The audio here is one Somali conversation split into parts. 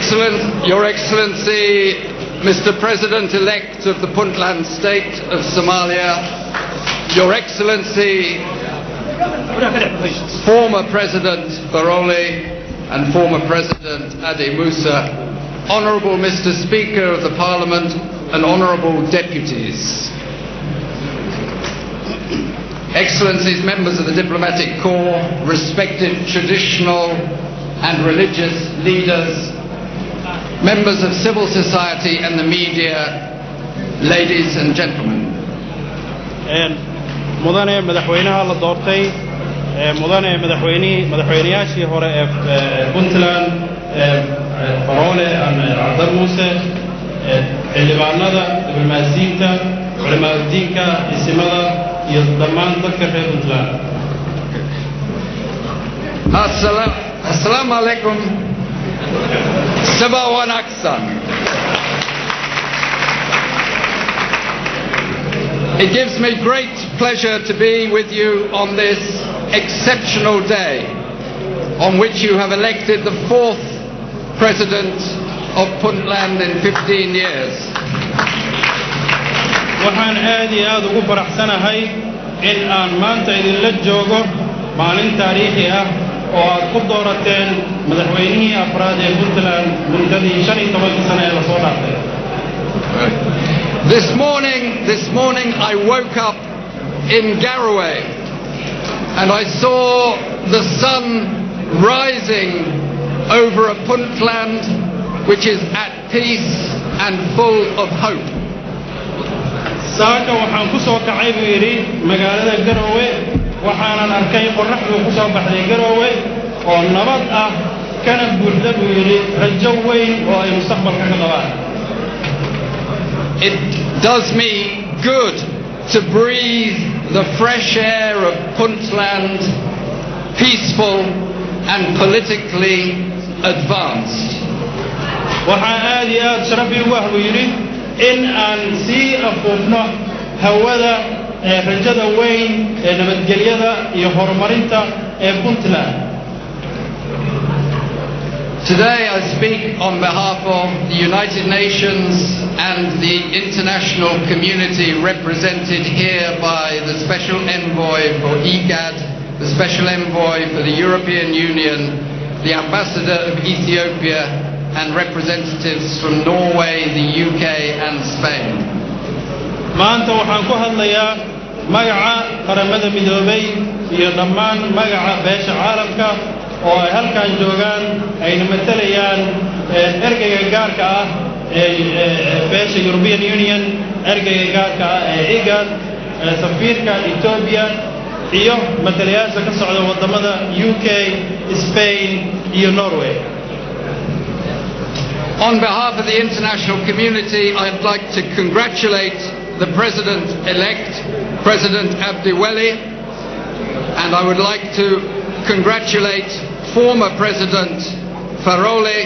Your Excellency, Mr. President-elect of the Puntland State of Somalia, Your Excellency, former President Barole and former President Ade Musa, Honourable Mr. Speaker of the Parliament and Honourable Deputies, Excellencies, members of the Diplomatic Corps, respected traditional and religious leaders, members of civil society and the media, ladies and gentlemen. مدن مدحوينها la doortay مدن madaxweynayaashii hore ee Puntland Barole Cabdi Muuse xildhibaanada diblomaasiyiinta culimada isimada iyo dhammaan dadka reer Puntland. Assalamu alaikum. Sabah wa Naksan. It gives me great pleasure to be with you on this exceptional day on which you have elected the 4th President of Puntland in 15 years. waxaan aad iyo aad ugu faraxsanahay in aan maanta idinla joogo maalin taariikhi ah oo aad ku doorateen madaxweynihii afraad ee Puntland muddadii 15 sano ee la soo dhaafay. This morning I woke up in Garowe and I saw the sun rising over a Puntland which is at peace and full of hope. saaka waxaan ku soo kacay buu yiri magaalada Garowe waxaan arkay qorraxdu ku soo baxday Garowe oo nabad ah kana buuxda buu yiri rajo weyn oo ay mustaqbalka ka qabaan. It does me good to breathe the fresh air of Puntland, peaceful and politically advanced. waxaan aad iyo aad sharaf iigu ah buu yiri in aan sii afuufno hawada rajada weyn ee nabadgelyada iyo horumarinta ee Puntland. Today I speak on behalf of the United Nations and the international community represented here by the Special Envoy for IGAD, the Special Envoy for the European Union, the Ambassador of Ethiopia and representatives from Norway, the UK and Spain. maanta waxaan ku hadlayaa magaca Qaramada Midoobey iyo dhammaan magaca beesha caalamka oo ay halkan joogaan ayna matalayaan ergayga gaarka ah ee beesha European Union, ergayga gaarka ah ee IGAD, safiirka Ethiopia iyo matalayaasha ka socda wadamada UK, Spain iyo Norway. On behalf of the international community, I'd like to congratulate the President-elect, President Abdi Weli, and I would like to congratulate former President Farole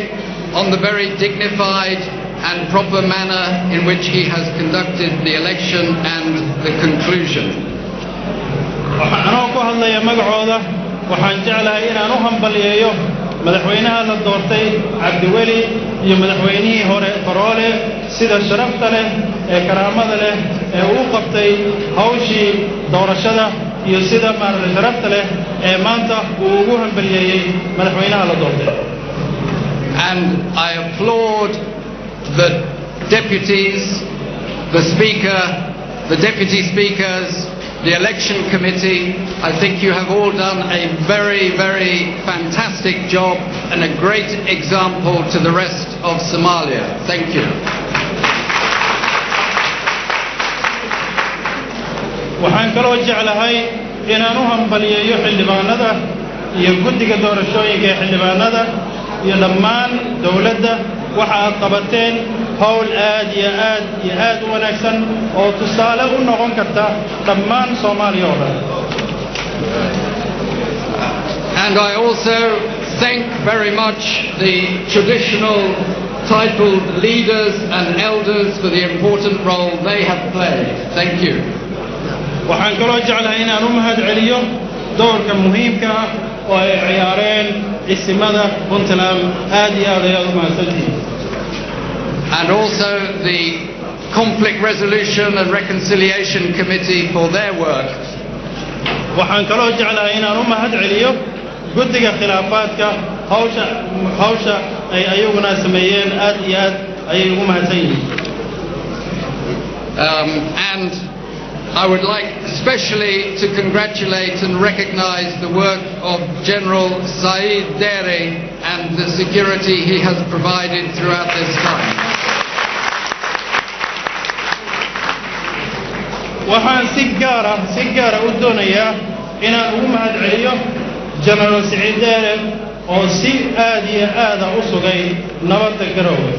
on the very dignified and proper manner in which he has conducted the election and the conclusion. anoo ku hadlaya magacooda waxaan jeclahay inaan u hambaliyeeyo madaxweynaha la doortay Abdi Weli iyo madaxweynihii hore Farole sida sharafta leh ee Qaramada leh ee uu qabtay hawshii doorashada iyo sida maaragtay sharafta leh ee maanta uu ugu hambaliyeeyay madaxweynaha la doortay. And I applaud the deputies, the speaker, the deputy speakers, the election committee. I think you have all done a very, very fantastic job and a great example to the rest of Somalia. Thank you. waxaan kaloo jeclahay inaan u hambaliyeeyo xildhibaanada iyo guddiga doorashooyinka ee xildhibaanada iyo dhammaan dawladda waxa aad qabateen hawl aad iyo aad u wanaagsan oo tusaale u noqon karta dhammaan Soomaaliya oo dhan. And I also thank very much the traditional titled leaders and elders for the important role they have played. Thank you. waxaan kaloo jeclahay inaan u mahadceliyo doorka muhiimka ah oo ay ciyaareen isimada Puntland aad iyo aad ayaad u mahadsantihiin. And also the Conflict Resolution and Reconciliation Committee for their work. waxaan kaloo jeclahay inaan u mahad celiyo guddiga khilaafaadka hawsha ay ayaguna sameeyeen aad iyo aad ayay ugu mahadsan yihiin. And I would like especially to congratulate and recognize the work of General Saeed Dere and the security he has provided throughout this time. waxaan si gaara u doonayaa inaan ugu mahad celiyo General Saeed Dere oo si aad iyo aad u sugay nabadda Garowe.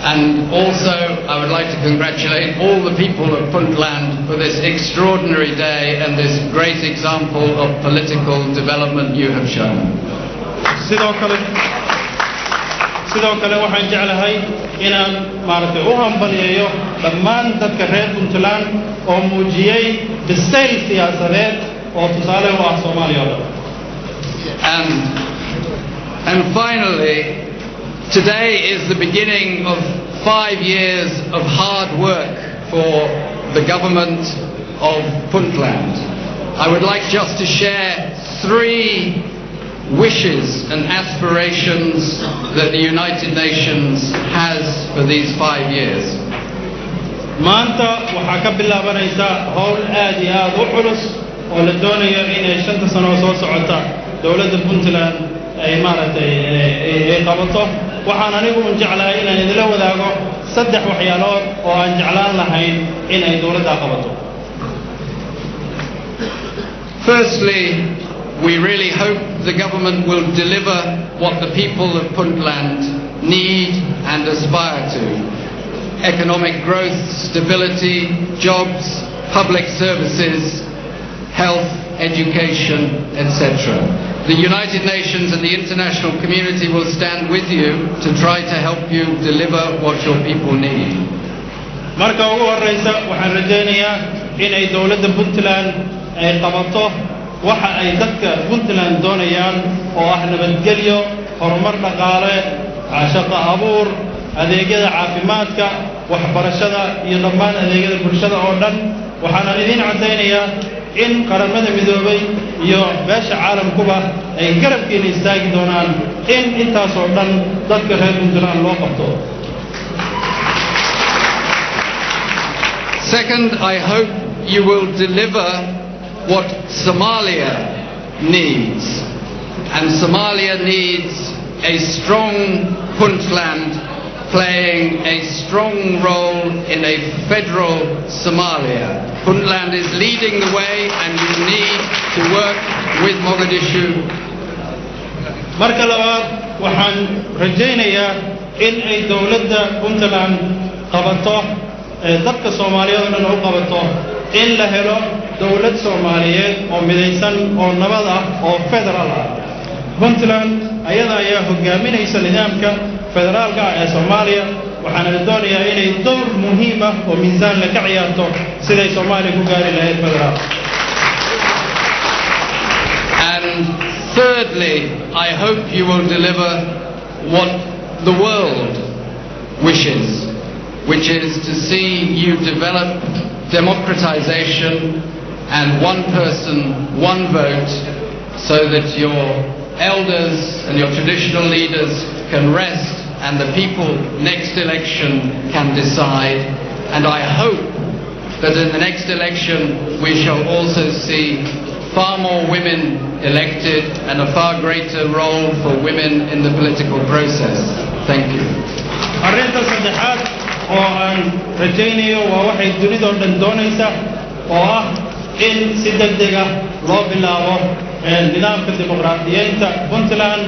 And also, I would like to congratulate all the people of Puntland for this extraordinary day and this great example of political development you have shown. sidoo kale waxaan jeclahay inaan maaragtay u hambaliyeeyo dhammaan dadka reer Puntland oo muujiyay bisayl siyaasadeed oo tusaale u ah Soomaaliya oo dhan. And finally, today is the beginning of 5 years of hard work for the government of Puntland. I would like just to share 3 wishes and aspirations that the United Nations has for these 5 years. maanta waxaa ka bilaabanaysa hawl aad iyo aad u culus oo la doonayo inay 5 sano soo socota dawladda Puntland ay maaragtay ay qabato. waxaan anigu jeclahay inaan idila wadaago 3 waxyaalood oo aan jeclaan lahayn in ay dawladda qabato. Firstly, we really hope the government will deliver what the people of Puntland need and aspire to: economic growth, stability, jobs, public services, health, education, etc. The United Nations and the international community will stand with you to try to help you deliver what your people need. marka ugu horeysa waxaan rajaynayaa in ay dawladda Puntland ay qabato waxa ay dadka Puntland doonayaan oo ah nabadgelyo, horumar dhaqaale, shaqo abuur, adeegyada caafimaadka, waxbarashada iyo dhammaan adeegyada bulshada oo dhan. waxaan idin cadeynayaa in qaramada Midoobey iyo beesha caalamkuba ay garabkiina istaagi doonaan in intaas oo dhan dadka reer Puntland loo qabto. Second, I hope you will deliver what Somalia needs. And Somalia needs a strong Puntland playing a strong role in a federal Somalia. Puntland is leading the way and you need to work with Mogadishu. marka labaad waxaan rajaynayaa in ay dawladda Puntland qabato dadka Soomaaliyeed oo dhan u qabato in la helo dawlad Soomaaliyeed oo midaysan oo nabad ah oo federal ah. Puntland ayada ayaa hogaaminaysa nidaamka federaalka ee Soomaaliya waxaana doonayaa inay door muhiim ah oo miisaan la ka ciyaarto siday Soomaaliya ku gaari lahayd federaal. And thirdly, I hope you will deliver what the world wishes, which is to see you develop democratization and one person, one vote, so that your elders and your traditional leaders can rest and the people next election can decide. And I hope that in the next election we shall also see far more women elected and a far greater role for women in the political process. Thank you. arrinta saddexaad oo aan rajaynayo waa waxay dunida oo dhan doonaysa oo ah in si degdeg ah loo bilaabo nidaamka dimuqraadiyeynta Puntland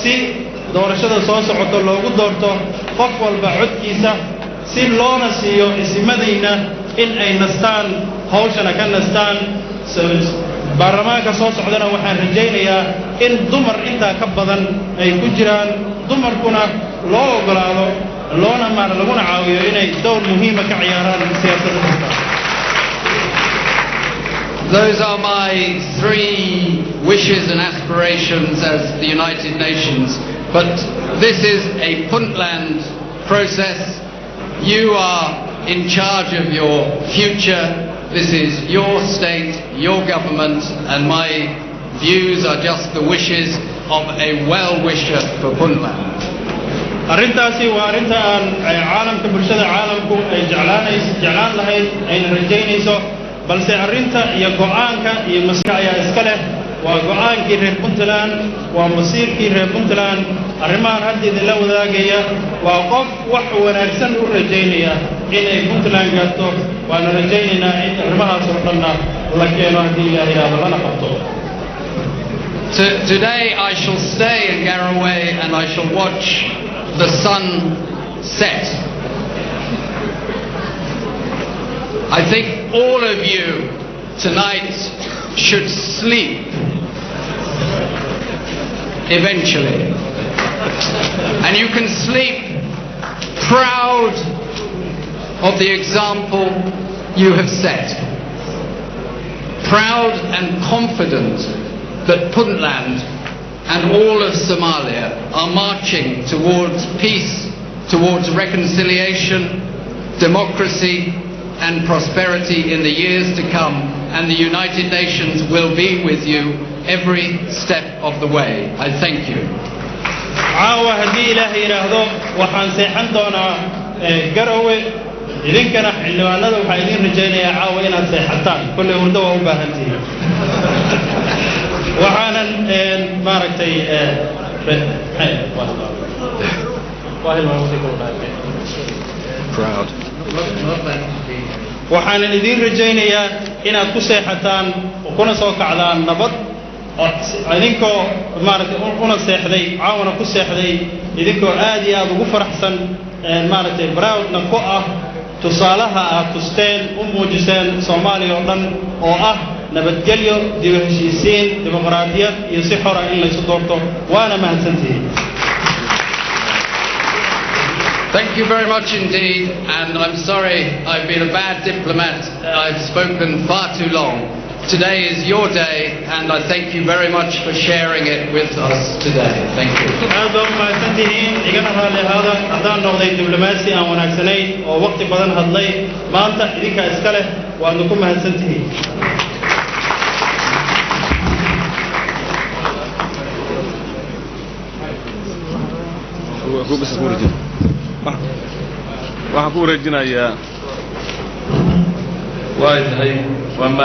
si doorashada soo socota loogu doorto qof walba codkiisa si loona siiyo isimadayna in ay nastaan hawshana ka nastaan. baarlamaanka soo socdana waxaan rajaynayaa in dumar inta ka badan ay ku jiraan, dumarkuna loo ogolaado laguna caawiyo inay door muhiim ah ka ciyaaraan siyaasadda. those are my 3 wishes and aspirations as the United Nations. But this is a Puntland process. You are in charge of your future. This is your state, your government, and my views are just the wishes of a well-wisher for Puntland. arrintaasi waa arrinta aan caalamka bulshada caalamku ay jeclaan lahayd ayna rajaynayso balse arrinta iyo go'aanka iyo maskax ayaa iska leh waa go'aankii reer Puntland waa masiirkii reer Puntland arrimahan hadda idinla wadaagaya waa qof wax wanaagsan u rajaynaya inay Puntland gaarto waana rajaynaynaa in arrimahaas oo dhanna la keeno haddii Ilaahay lana qabto. Today I shall stay in Garaway and I shall watch the sun set. I think all of you tonight should sleep eventually. And you can sleep proud of the example you have set. Proud and confident that Puntland and all of Somalia are marching towards peace, towards reconciliation, democracy and prosperity in the years to come, and the United Nations will be with you every step of the way. I thank you. caawa haddii Ilaahay yiraahdo waxaan seexan doonaa Garowe idinkana xildhibaanada waxaa idin rajaynayaa caawa inaad seexataan kulley hurdo waa u baahan tihiin waxaanan maaragtay Proud. waxaanan idin rajaynayaa inaad ku seexataan oo kuna soo kacdaan nabad idinkoo maaragtay una seexday caawana ku seexday idinkoo aad iyo aad ugu faraxsan maaragtay proudna ku ah tusaalaha aad tusteen u muujiseen Soomaaliya oo dhan oo ah nabadgelyo dib u heshiisiin dimuqraadiyad iyo si xor ah in la isu doorto waana mahadsantihiin. Thank you very much indeed, and I'm sorry I've been a bad diplomat. I've spoken far too long. Today is your day, and I thank you very much for sharing it with us today. Thank you. هذا ما سنتين إجانا هذا هذا نقضي دبلوماسي أو نكسنين أو وقت بدن هذلي ما أنت إذا كأسكله وأنكم ما سنتين. هو بس مورجين waxaan ku wareejinayaa waa